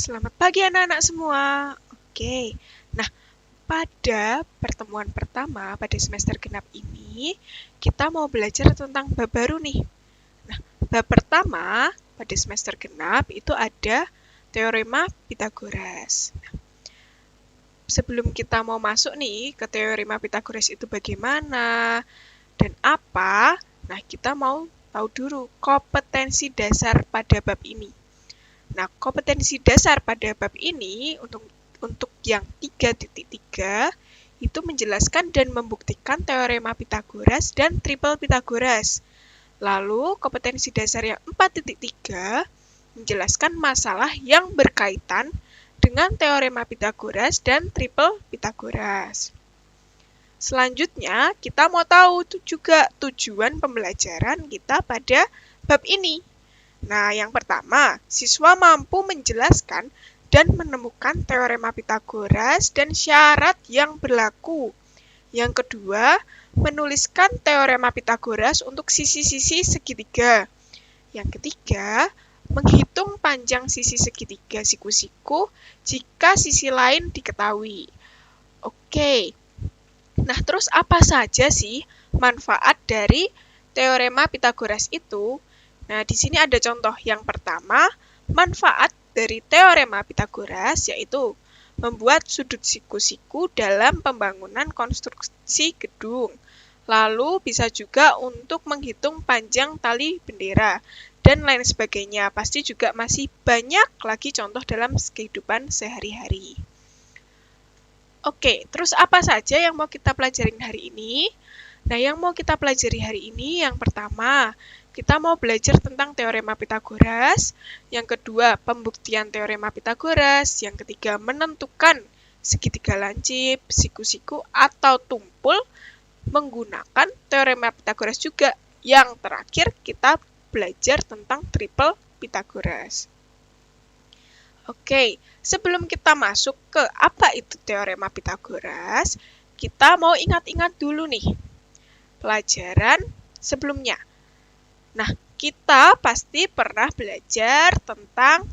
Selamat pagi anak-anak semua. Oke, nah pada pertemuan pertama pada semester genap ini, kita mau belajar tentang bab baru nih. Nah, bab pertama pada semester genap itu ada teorema Pitagoras. Nah, sebelum kita mau masuk nih ke teorema Pitagoras itu bagaimana dan apa, nah kita mau tahu dulu kompetensi dasar pada bab ini. Nah, kompetensi dasar pada bab ini untuk yang 3.3 itu menjelaskan dan membuktikan teorema Pitagoras dan triple Pitagoras. Lalu, kompetensi dasar yang 4.3 menjelaskan masalah yang berkaitan dengan teorema Pitagoras dan triple Pitagoras. Selanjutnya, kita mau tahu juga tujuan pembelajaran kita pada bab ini. Nah, yang pertama, siswa mampu menjelaskan dan menemukan teorema Pitagoras dan syarat yang berlaku. Yang kedua, menuliskan teorema Pitagoras untuk sisi-sisi segitiga. Yang ketiga, menghitung panjang sisi segitiga siku-siku jika sisi lain diketahui. Oke, nah terus apa saja sih manfaat dari teorema Pitagoras itu? Nah, di sini ada contoh. Yang pertama, manfaat dari teorema Pitagoras yaitu membuat sudut siku-siku dalam pembangunan konstruksi gedung. Lalu bisa juga untuk menghitung panjang tali bendera dan lain sebagainya. Pasti juga masih banyak lagi contoh dalam kehidupan sehari-hari. Oke, terus apa saja yang mau kita pelajarin hari ini? Nah, yang mau kita pelajari hari ini yang pertama, kita mau belajar tentang teorema Pitagoras. Yang kedua, pembuktian teorema Pitagoras. Yang ketiga, menentukan segitiga lancip, siku-siku, atau tumpul menggunakan teorema Pitagoras juga. Yang terakhir, kita belajar tentang triple Pitagoras. Oke, sebelum kita masuk ke apa itu teorema Pitagoras, kita mau ingat-ingat dulu nih pelajaran sebelumnya. Nah, kita pasti pernah belajar tentang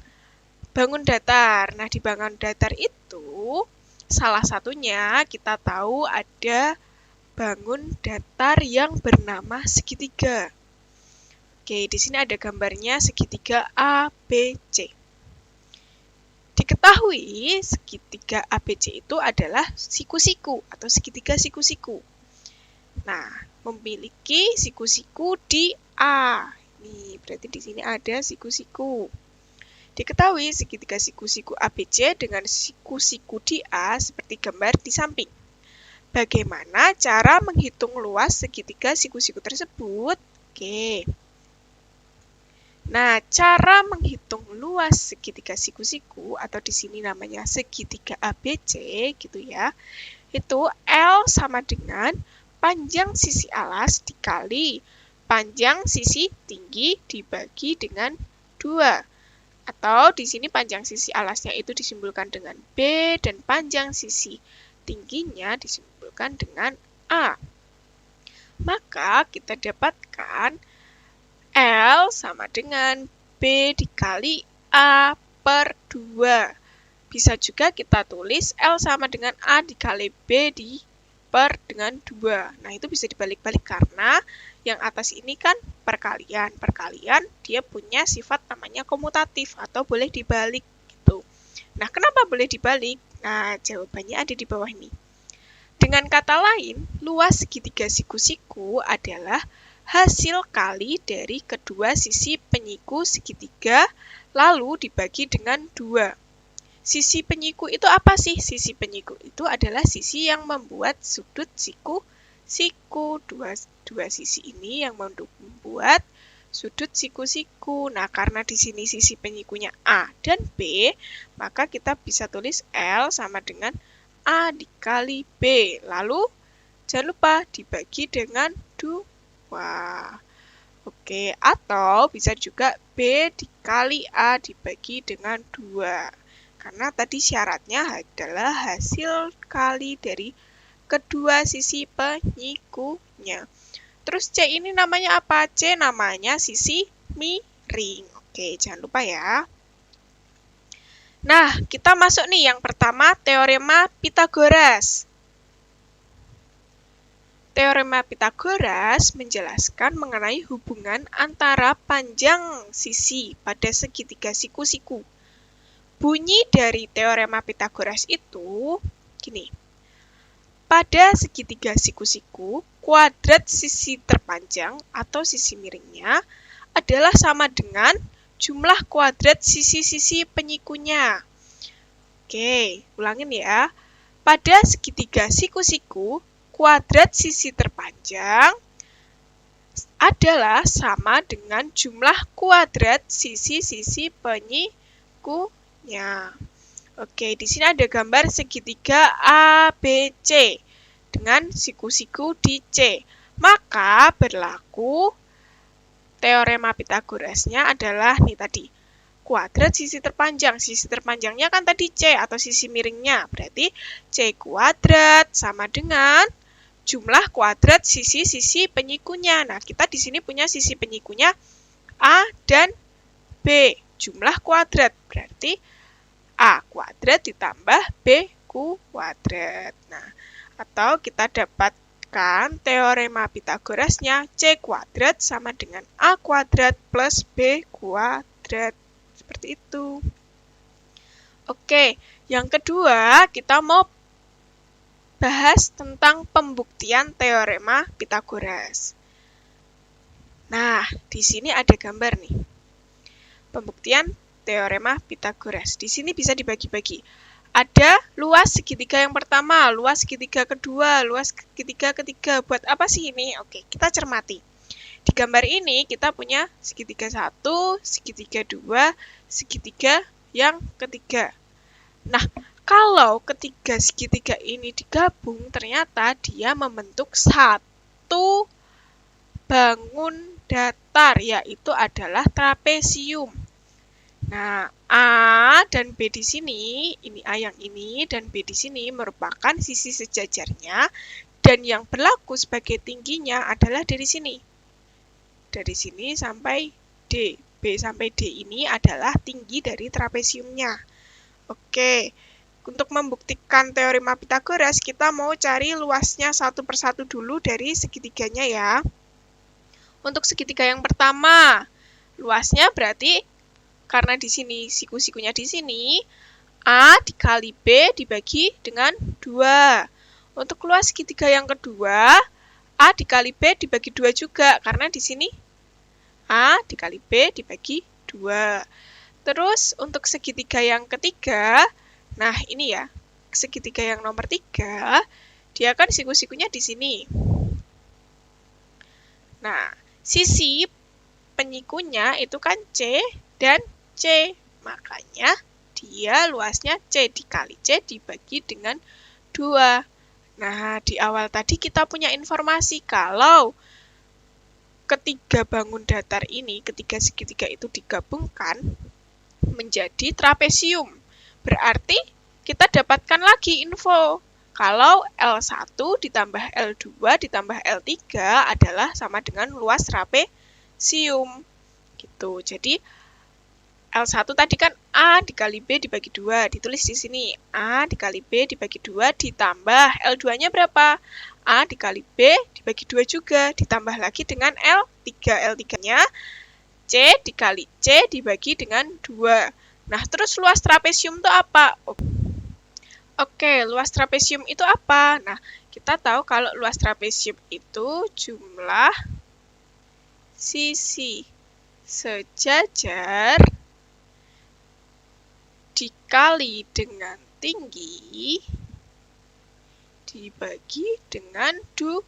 bangun datar. Nah, di bangun datar itu salah satunya kita tahu ada bangun datar yang bernama segitiga. Oke, di sini ada gambarnya segitiga ABC. Diketahui segitiga ABC itu adalah siku-siku atau segitiga siku-siku. Nah, memiliki siku-siku di A. Nih, berarti di sini ada siku-siku. Diketahui segitiga siku-siku ABC dengan siku-siku di A seperti gambar di samping. Bagaimana cara menghitung luas segitiga siku-siku tersebut? Oke. Nah, cara menghitung luas segitiga siku-siku atau di sini namanya segitiga ABC gitu ya. Itu L sama dengan panjang sisi alas dikali panjang sisi tinggi dibagi dengan 2. Atau di sini panjang sisi alasnya itu disimbolkan dengan B dan panjang sisi tingginya disimbolkan dengan A. Maka kita dapatkan L sama dengan B dikali A per 2. Bisa juga kita tulis L sama dengan A dikali B per dengan 2. Nah, itu bisa dibalik-balik karena yang atas ini kan perkalian. Perkalian dia punya sifat namanya komutatif atau boleh dibalik gitu. Nah, kenapa boleh dibalik? Nah, jawabannya ada di bawah ini. Dengan kata lain, luas segitiga siku-siku adalah hasil kali dari kedua sisi penyiku segitiga lalu dibagi dengan 2. Sisi penyiku itu apa sih? Sisi penyiku itu adalah sisi yang membuat sudut siku. Dua sisi ini yang membuat sudut siku-siku. Nah, karena di sini sisi penyikunya A dan B, maka kita bisa tulis L sama dengan A dikali B. Lalu, jangan lupa dibagi dengan 2. Oke, atau bisa juga B dikali A dibagi dengan 2. Karena tadi syaratnya adalah hasil kali dari kedua sisi penyikunya. Terus C ini namanya apa? C namanya sisi miring. Oke, jangan lupa ya. Nah, kita masuk nih yang pertama, teorema Pythagoras. Teorema Pythagoras menjelaskan mengenai hubungan antara panjang sisi pada segitiga siku-siku. Bunyi dari teorema Pythagoras itu gini. Pada segitiga siku-siku, kuadrat sisi terpanjang atau sisi miringnya adalah sama dengan jumlah kuadrat sisi-sisi penyikunya. Oke, ulangin ya. Pada segitiga siku-siku, kuadrat sisi terpanjang adalah sama dengan jumlah kuadrat sisi-sisi penyikunya. Oke, di sini ada gambar segitiga ABC dengan siku-siku di C. Maka berlaku teorema Pythagorasnya adalah nih tadi. Kuadrat sisi terpanjang. Sisi terpanjangnya kan tadi C atau sisi miringnya. Berarti C kuadrat sama dengan jumlah kuadrat sisi-sisi penyikunya. Nah, kita di sini punya sisi penyikunya A dan B. Jumlah kuadrat. Berarti A kuadrat ditambah B kuadrat. Nah, atau kita dapatkan teorema Pythagorasnya C kuadrat sama dengan A kuadrat plus B kuadrat. Seperti itu. Oke, yang kedua kita mau bahas tentang pembuktian teorema Pythagoras. Nah, di sini ada gambar nih. Pembuktian teorema Pythagoras. Di sini bisa dibagi-bagi. Ada luas segitiga yang pertama, luas segitiga kedua, luas segitiga ketiga. Buat apa sih ini? Oke, kita cermati. Di gambar ini kita punya segitiga 1, segitiga 2, segitiga yang ketiga. Nah, kalau ketiga segitiga ini digabung, ternyata dia membentuk satu bangun datar, yaitu adalah trapesium. Nah, A dan B di sini, ini A yang ini, dan B di sini merupakan sisi sejajarnya, dan yang berlaku sebagai tingginya adalah dari sini. Dari sini sampai D. B sampai D ini adalah tinggi dari trapesiumnya. Oke, untuk membuktikan teorema Pythagoras, kita mau cari luasnya satu persatu dulu dari segitiganya ya. Untuk segitiga yang pertama, luasnya berarti karena di sini siku-sikunya di sini, A dikali B dibagi dengan 2. Untuk luas segitiga yang kedua, A dikali B dibagi 2 juga, karena di sini A dikali B dibagi 2. Terus untuk segitiga yang ketiga, nah ini ya, segitiga yang nomor 3, dia kan siku-sikunya di sini. Nah, sisi penyikunya itu kan C dan C. Makanya dia luasnya C dikali C dibagi dengan 2. Nah, di awal tadi kita punya informasi kalau ketiga bangun datar ini, ketiga segitiga itu digabungkan menjadi trapesium. Berarti kita dapatkan lagi info kalau L1 ditambah L2 ditambah L3 adalah sama dengan luas trapesium. Gitu. Jadi L1 tadi kan A dikali B dibagi 2, ditulis di sini. A dikali B dibagi 2 ditambah L2-nya berapa? A dikali B dibagi 2 juga, ditambah lagi dengan L3. L3-nya C dikali C dibagi dengan 2. Nah, terus luas trapesium itu apa? Oke, luas trapesium itu apa? Nah, kita tahu kalau luas trapesium itu jumlah sisi sejajar dikali dengan tinggi dibagi dengan 2.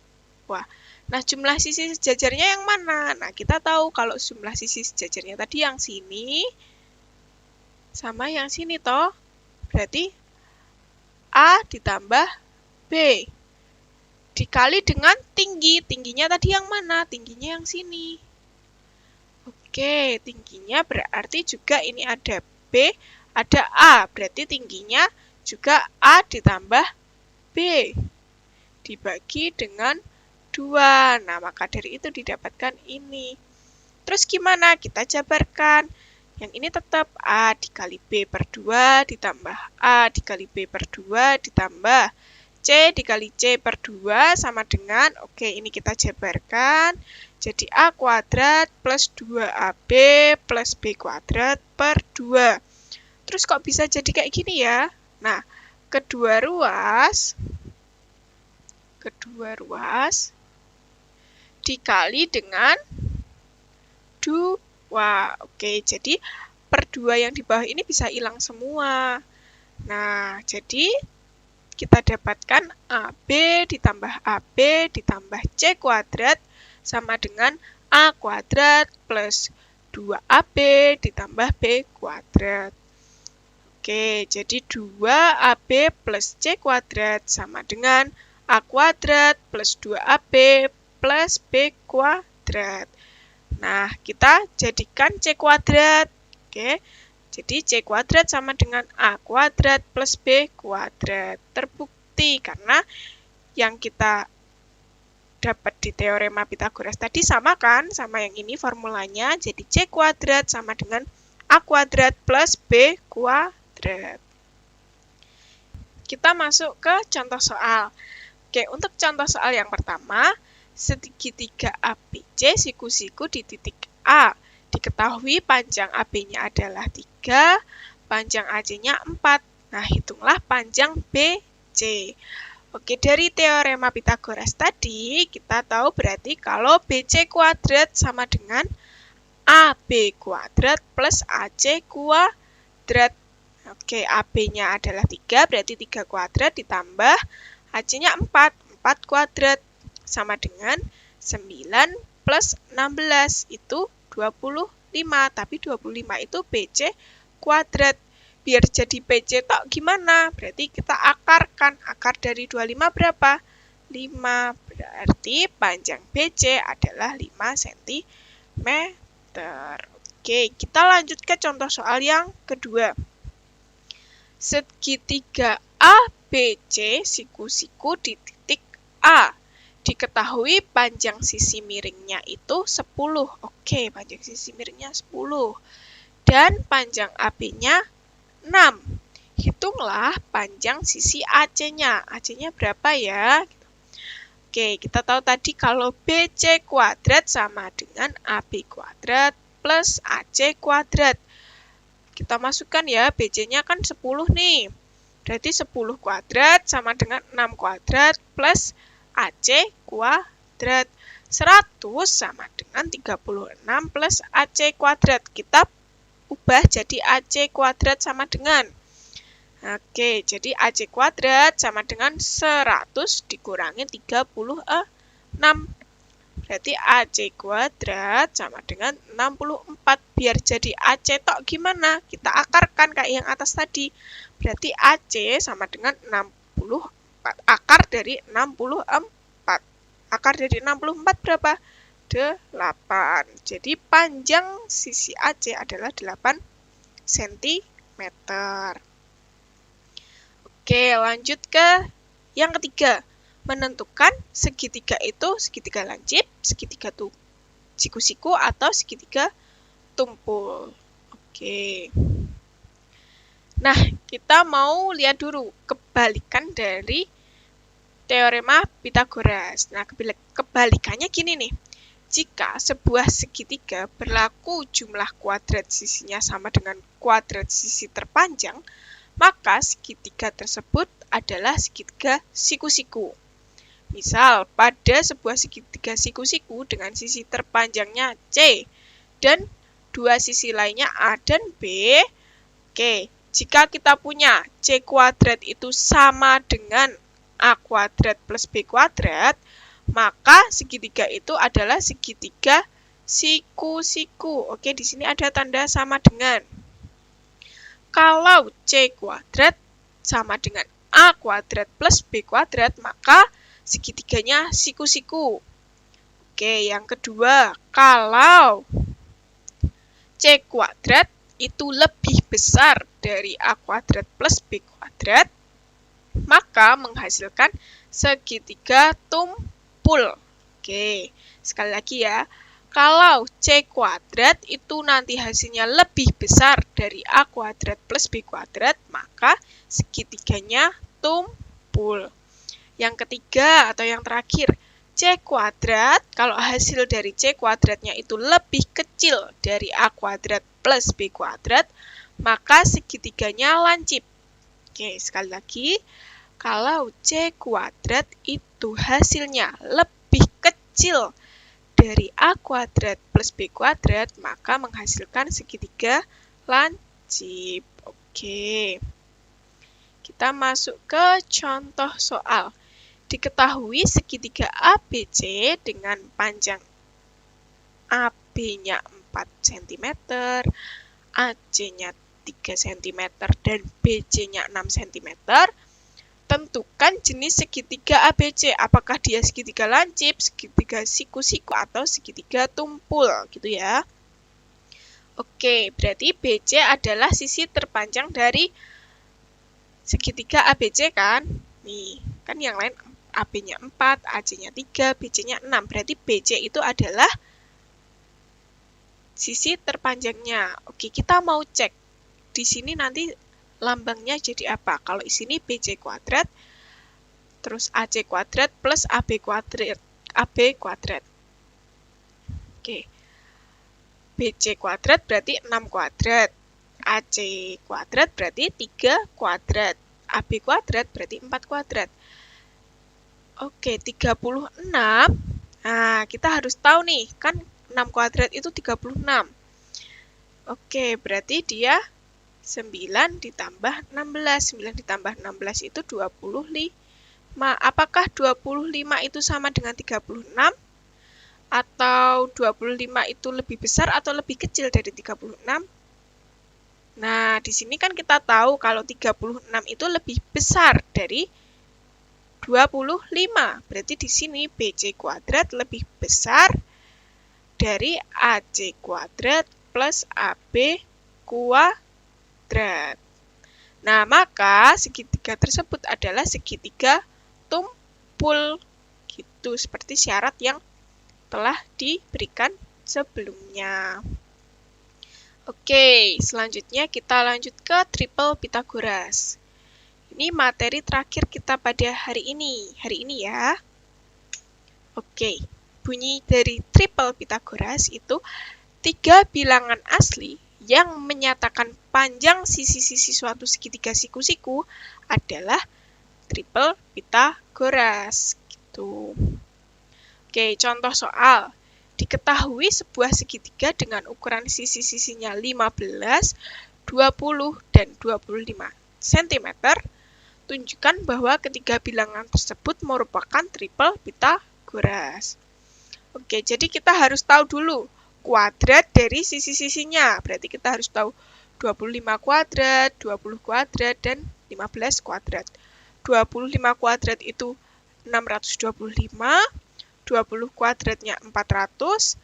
Nah, jumlah sisi sejajarnya yang mana? Nah, kita tahu kalau jumlah sisi sejajarnya tadi yang sini sama yang sini toh. Berarti A ditambah B dikali dengan tinggi. Tingginya tadi yang mana? Tingginya yang sini. Oke, tingginya berarti juga ini ada B, ada A. Berarti tingginya juga A ditambah B dibagi dengan 2. Nah, maka dari itu didapatkan ini. Terus gimana? Kita jabarkan. Yang ini tetap A dikali B per 2 ditambah A dikali B per 2 ditambah C dikali C per 2 sama dengan, oke ini kita jabarkan, jadi A kuadrat plus 2AB plus B kuadrat per 2. Terus kok bisa jadi kayak gini ya? Nah, kedua ruas dikali dengan 2. Oke, jadi per 2 yang di bawah ini bisa hilang semua. Nah, jadi kita dapatkan AB ditambah AB ditambah C kuadrat sama dengan A kuadrat plus 2AB ditambah B kuadrat. Oke, jadi 2AB plus C kuadrat sama dengan A kuadrat plus 2AB plus B kuadrat. Nah, kita jadikan C kuadrat. Oke. Jadi C kuadrat sama dengan A kuadrat plus B kuadrat. Terbukti karena yang kita dapat di teorema Pythagoras tadi sama kan? Sama yang ini formulanya. Jadi C kuadrat sama dengan A kuadrat plus B kuadrat. Kita masuk ke contoh soal. Oke, untuk contoh soal yang pertama, segitiga ABC siku-siku di titik A. Diketahui panjang AB-nya adalah 3, panjang AC-nya 4. Nah, hitunglah panjang BC. Oke, dari teorema Pythagoras tadi, kita tahu berarti kalau BC kuadrat sama dengan AB kuadrat plus AC kuadrat. Oke, AB-nya adalah 3, berarti 3 kuadrat ditambah AC-nya 4. 4 kuadrat sama dengan 9 plus 16, itu 25, tapi 25 itu BC kuadrat. Biar jadi BC tok gimana? Berarti kita akarkan. Akar dari 25 berapa? 5. Berarti panjang BC adalah 5 cm. Oke, kita lanjut ke contoh soal yang kedua. Segitiga ABC siku-siku di titik A. Diketahui panjang sisi miringnya itu 10. Oke, panjang sisi miringnya 10. Dan panjang AB-nya 6. Hitunglah panjang sisi AC-nya. AC-nya berapa ya? Oke, kita tahu tadi kalau BC kuadrat sama dengan AB kuadrat plus AC kuadrat. Kita masukkan ya, BC-nya kan 10 nih. Berarti 10 kuadrat sama dengan 6 kuadrat plus AC kuadrat. 100 sama dengan 36 plus AC kuadrat. Kita ubah jadi AC kuadrat sama dengan. Oke, jadi AC kuadrat sama dengan 100 dikurangi 36. Berarti AC kuadrat sama dengan 64. Biar jadi AC tok gimana? Kita akarkan kayak yang atas tadi. Berarti AC sama dengan 64. Akar dari 64. Akar dari 64 berapa? 8. Jadi panjang sisi AC adalah 8 cm. Oke, lanjut ke yang ketiga. Menentukan segitiga itu segitiga lancip, segitiga siku-siku, atau segitiga tumpul. Oke. Nah, kita mau lihat dulu kebalikan dari teorema Pythagoras. Nah, kebalikannya gini nih. Jika sebuah segitiga berlaku jumlah kuadrat sisinya sama dengan kuadrat sisi terpanjang, maka segitiga tersebut adalah segitiga siku-siku. Misal, pada sebuah segitiga siku-siku dengan sisi terpanjangnya C dan dua sisi lainnya A dan B. Oke, jika kita punya C kuadrat itu sama dengan A kuadrat plus B kuadrat, maka segitiga itu adalah segitiga siku-siku. Oke, di sini ada tanda sama dengan. Kalau C kuadrat sama dengan A kuadrat plus B kuadrat, maka segitiganya siku-siku. Oke, yang kedua, kalau C kuadrat itu lebih besar dari A kuadrat plus B kuadrat, maka menghasilkan segitiga tumpul. Oke, sekali lagi ya. Kalau C kuadrat itu nanti hasilnya lebih besar dari A kuadrat plus B kuadrat, maka segitiganya tumpul. Yang ketiga atau yang terakhir, C kuadrat, kalau hasil dari C kuadratnya itu lebih kecil dari A kuadrat plus B kuadrat, maka segitiganya lancip. Oke, sekali lagi, kalau C kuadrat itu hasilnya lebih kecil dari A kuadrat plus B kuadrat, maka menghasilkan segitiga lancip. Oke. Kita masuk ke contoh soal. Diketahui segitiga ABC dengan panjang AB-nya 4 cm, AC-nya 3 cm, dan BC-nya 6 cm. Tentukan jenis segitiga ABC, apakah dia segitiga lancip, segitiga siku-siku, atau segitiga tumpul, gitu ya. Oke, berarti BC adalah sisi terpanjang dari segitiga ABC kan? Nih, kan yang lain AB-nya 4, AC-nya 3, BC-nya 6. Berarti BC itu adalah sisi terpanjangnya. Oke, kita mau cek. Di sini nanti lambangnya jadi apa? Kalau di sini BC kuadrat, terus AC kuadrat plus AB kuadrat. Oke. BC kuadrat berarti 6 kuadrat. AC kuadrat berarti 3 kuadrat. AB kuadrat berarti 4 kuadrat. Oke, 36. Nah, kita harus tahu nih, kan 6 kuadrat itu 36. Oke, berarti dia 9 ditambah 16. 9 ditambah 16 itu 25. Apakah 25 itu sama dengan 36? Atau 25 itu lebih besar atau lebih kecil dari 36? Nah, di sini kan kita tahu kalau 36 itu lebih besar dari 25. Berarti di sini BC kuadrat lebih besar dari AC kuadrat plus AB kuadrat. Nah, maka segitiga tersebut adalah segitiga tumpul. Gitu, seperti syarat yang telah diberikan sebelumnya. Oke, selanjutnya kita lanjut ke triple Pythagoras. Ini materi terakhir kita pada hari ini ya. Oke, bunyi dari triple Pythagoras itu 3 bilangan asli yang menyatakan panjang sisi-sisi suatu segitiga siku-siku adalah triple Pythagoras. Gitu. Oke, contoh soal. Diketahui sebuah segitiga dengan ukuran sisi-sisinya 15, 20, dan 25 cm. Tunjukkan bahwa ketiga bilangan tersebut merupakan triple Pythagoras. Oke, jadi kita harus tahu dulu kuadrat dari sisi-sisinya. Berarti kita harus tahu 25 kuadrat, 20 kuadrat, dan 15 kuadrat. 25 kuadrat itu 625, 20 kuadratnya 400,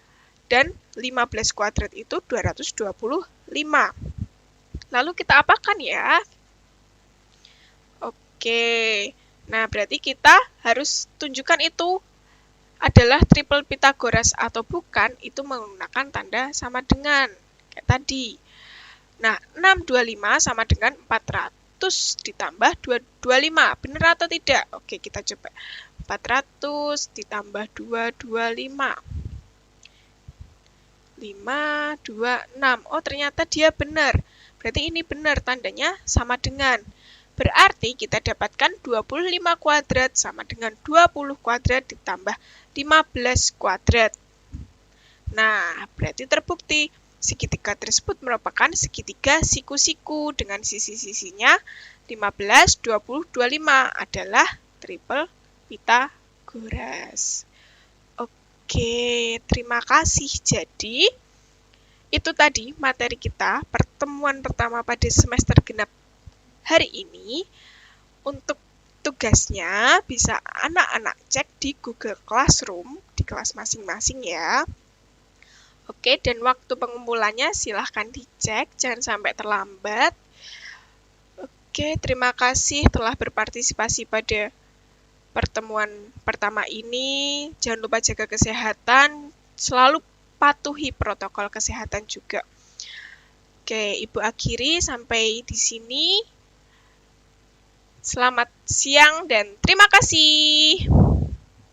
dan 15 kuadrat itu 225. Lalu kita apakan ya? Oke, nah berarti kita harus tunjukkan itu adalah triple Pythagoras atau bukan, itu menggunakan tanda sama dengan, kayak tadi. Nah, 625 sama dengan 400 ditambah 225, benar atau tidak? Oke, kita coba. 400 ditambah 225. 5, 2, 6. Oh, ternyata dia benar. Berarti ini benar, tandanya sama dengan. Berarti kita dapatkan 25 kuadrat sama dengan 20 kuadrat ditambah 15 kuadrat. Nah, berarti terbukti segitiga tersebut merupakan segitiga siku-siku dengan sisi-sisinya 15, 20, 25 adalah triple Pythagoras. Oke, terima kasih. Jadi, itu tadi materi kita, pertemuan pertama pada semester genap hari ini. Untuk tugasnya bisa anak-anak cek di Google Classroom, di kelas masing-masing ya. Oke, dan waktu pengumpulannya silahkan dicek, jangan sampai terlambat. Oke, terima kasih telah berpartisipasi pada pertemuan pertama ini. Jangan lupa jaga kesehatan, selalu patuhi protokol kesehatan juga. Oke, Ibu akhiri sampai di sini. Selamat siang dan terima kasih.